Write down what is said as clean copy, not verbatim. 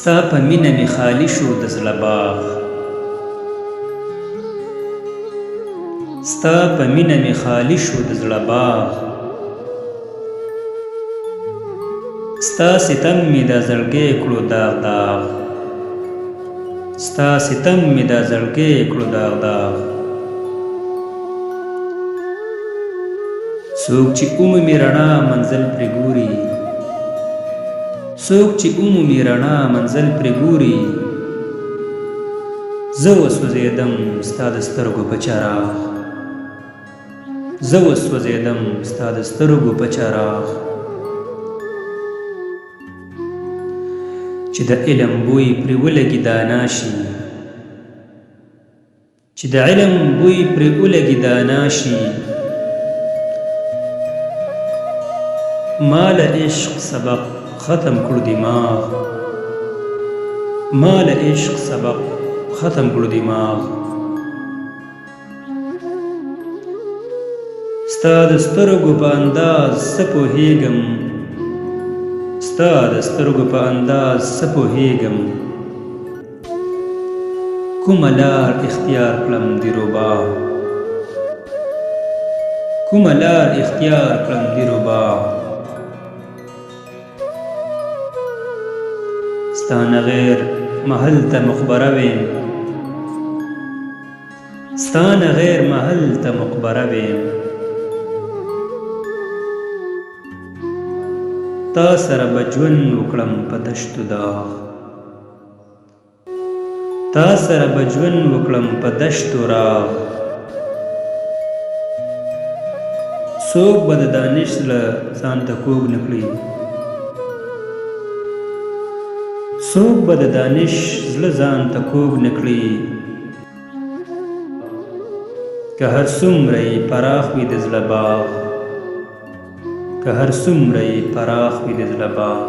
ستا په مینه مې خالي شو د زړه باغ، ستا په مینه مې خالي شو د زړه باغ، ستا ستم مې دا زړګی کړو داغ داغ، ستا ستم مې دا زړګی کړو داغ داغ. څوک چې عمومي رڼا منزل پرې ګوري، څوک چې عمومي رڼا منزل پرې ګوري، زه وسوځېدم ستا د سترګو په چراغ، زه وسوځېدم ستا د سترګو په چراغ. چې د علم بوی پرې ولګي دانا شي، چې د علم بوی پرې ولګي دانا شي، مال عشق سبق ختم کړو دماغ، مال عشق سبق ختم کړو دماغ. ستا د سترګو په انداز څه پوهېږم، ستا د سترګو په انداز څه پوهېږم، کومه لار اختیار کړم دلربا، کومه لار اختیار کړم دلربا. ستا نه غیر محل ته مقبره ویم، ستا نه غیر محل ته مقبره ویم، تا سره به ژوند وکړم په دشتو داغ، تا سره به ژوند وکړم په دشتو راغ. څوک به د دانش زړه ځان ته کوږ نه کړي، څوک به د دانش زړه ځان ته کوږ نه کړي، که هر څومره یې پراخ وي د زړه باغ، که هر څومره یې پراخ وي د زړه باغ.